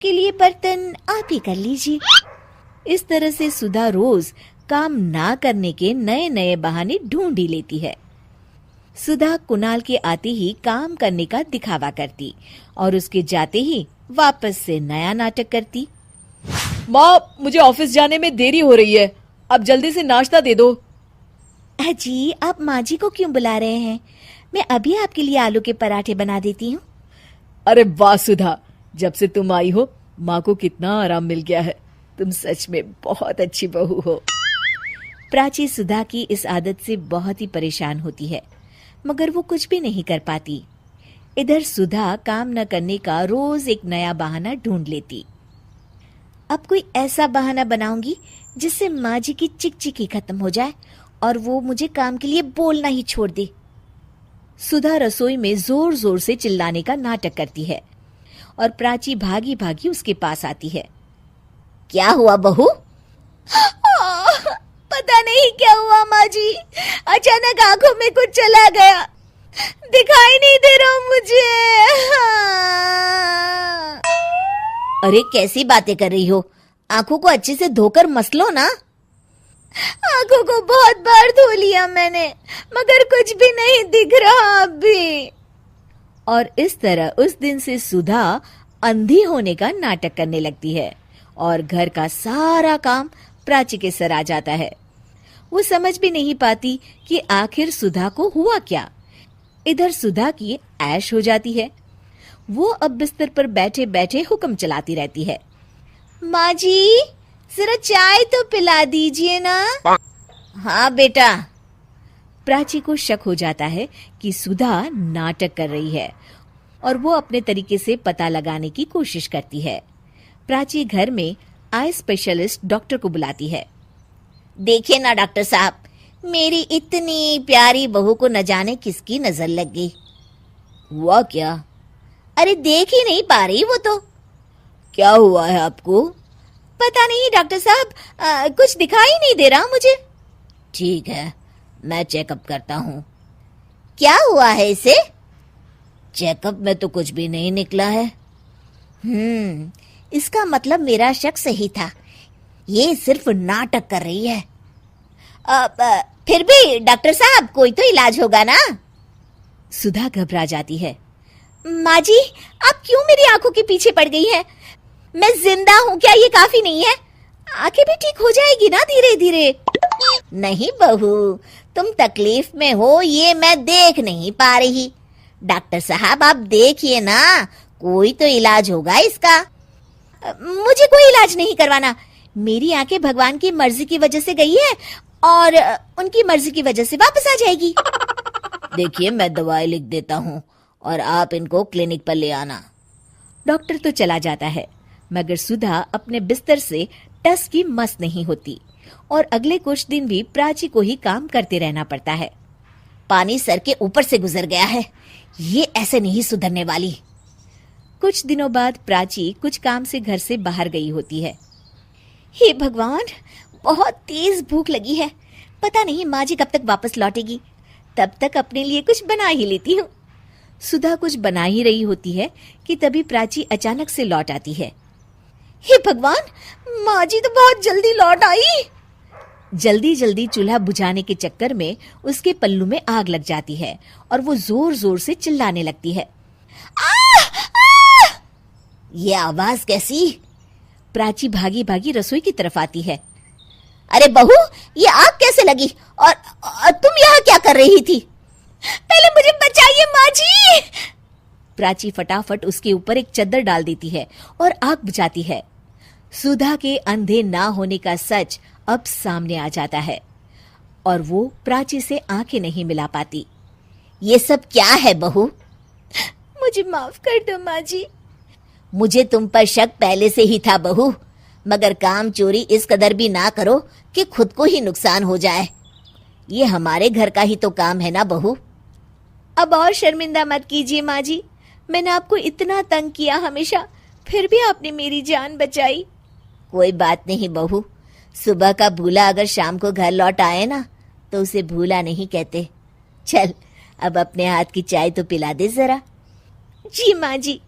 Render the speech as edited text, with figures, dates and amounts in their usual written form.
के लिए बर्तन आप ही कर लीजिए। इस तरह से सुधा रोज काम ना करने के नए नए बहाने ढूंढ ही लेती है। सुधा कुणाल के आते ही काम करने का दिखावा करती और उसके जाते ही वापस से नया नाटक करती। माँ, मुझे ऑफिस जाने में देरी हो रही है, अब जल्दी से नाश्ता दे दो। जी, आप माँ जी को क्यों बुला रहे हैं? मैं अभी आपके लिए आलू के पराठे बना देती हूँ। अरे वाह सुधा, जब से तुम आई हो माँ को कितना आराम मिल गया है। तुम सच में बहुत अच्छी बहू हो। प्राची सुधा की इस आदत से बहुत ही परेशान होती है, मगर वो कुछ भी नहीं कर पाती। इधर सुधा काम न करने का रोज एक नया बहाना ढूंढ लेती। अब कोई ऐसा बहाना बनाऊंगी जिससे माँ जी की चिकचिकी खत्म हो जाए और वो मुझे काम के लिए बोलना ही छोड़ दे। सुधा रसोई में जोर जोर से चिल्लाने का नाटक करती है और प्राची भागी भागी उसके पास आती है। क्या हुआ बहू? पता नहीं क्या हुआ माँ जी, अचानक आंखों में कुछ चला गया, दिखाई नहीं दे रहा मुझे। अरे कैसी बातें कर रही हो? आंखों को अच्छे से धोकर मस लो ना। आंखों को बहुत बार धो लिया मैंने, मगर कुछ भी नहीं दिख रहा अभी। और इस तरह उस दिन से सुधा अंधी होने का नाटक करने लगती है और घर का सारा काम प्राची के सर आ जाता है। वो समझ भी नहीं पाती कि आखिर सुधा को हुआ क्या। इधर सुधा की ऐश हो जाती है। वो अब बिस्तर पर बैठे बैठे हुक्म चलाती रहती है। माँ जी, जरा चाय तो पिला दीजिए ना। हाँ बेटा। प्राची को शक हो जाता है कि सुधा नाटक कर रही है और वो अपने तरीके से पता लगाने की कोशिश करती है। प्राची घर में आई स्पेशलिस्ट डॉक्टर को बुलाती है। देखिए ना डॉक्टर साहब, मेरी इतनी प्यारी बहू को न जाने किसकी नजर लग गई। हुआ क्या? अरे देख ही नहीं पा रही वो तो। क्या हुआ है आपको? पता नहीं डॉक्टर साहब, कुछ दिखाई नहीं दे रहा मुझे। ठीक है, मैं चेकअप करता हूँ। क्या हुआ है इसे? चेकअप में तो कुछ भी नहीं निकला है। इसका मतलब मेरा शक सही था, ये सिर्फ नाटक कर रही है। फिर भी डॉक्टर साहब कोई तो इलाज होगा ना। सुधा घबरा जाती है। माँ जी, आप क्यों मेरी आंखों के पीछे पड़ गई हैं? मैं जिंदा हूँ, क्या ये काफी नहीं है? आंखें भी ठीक हो जाएगी ना धीरे धीरे। नहीं बहू, तुम तकलीफ में हो ये मैं देख नहीं पा रही। डॉक्टर साहब आप देखिए ना, कोई तो इलाज होगा इसका। मुझे कोई इलाज नहीं करवाना। मेरी आंखें भगवान की मर्जी की वजह से गई है और उनकी मर्जी की वजह से वापस आ जाएगी। देखिए, मैं दवाई लिख देता हूँ और आप इनको क्लिनिक पर ले आना। डॉक्टर तो चला जाता है, मगर सुधा अपने बिस्तर से टस की मस नहीं होती और अगले कुछ दिन भी प्राची को ही काम करते रहना पड़ता है। पानी सर के ऊपर से गुजर गया है, ये ऐसे नहीं सुधरने वाली। कुछ दिनों बाद प्राची कुछ काम से घर से बाहर गई होती है। हे भगवान, बहुत तेज भूख लगी है, पता नहीं माँ जी कब तक वापस लौटेगी, तब तक अपने लिए कुछ बना ही लेती हूँ। सुधा कुछ बना ही रही होती है कि तभी प्राची अचानक से लौट आती है। हे भगवान, माँ जी तो बहुत जल्दी लौट आई। जल्दी जल्दी चूल्हा बुझाने के चक्कर में उसके पल्लू में आग लग जाती है और वो जोर जोर से चिल्लाने लगती है। ये आवाज कैसी? प्राची भागी भागी रसोई की तरफ आती है। अरे बहू, ये आग कैसे लगी और तुम यहाँ क्या कर रही थी? पहले मुझे बचाइए माँ जी। प्राची फटाफट उसके ऊपर एक चद्दर डाल देती है और आग बुझाती है। सुधा के अंधे ना होने का सच अब सामने आ जाता है और वो प्राची से आंखें नहीं मिला पाती। ये सब क्या है बहू? मुझे माफ कर दो माँ जी। मुझे तुम पर शक पहले से ही था बहू, मगर काम चोरी इस कदर भी ना करो कि खुद को ही नुकसान हो जाए। ये हमारे घर का ही तो काम है ना बहू। अब और शर्मिंदा मत कीजिए माँ जी, मैंने आपको इतना तंग किया हमेशा, फिर भी आपने मेरी जान बचाई। कोई बात नहीं बहू, सुबह का भूला अगर शाम को घर लौट आए ना तो उसे भूला नहीं कहते। चल अब अपने हाथ की चाय तो पिला दे जरा। जी माँ जी।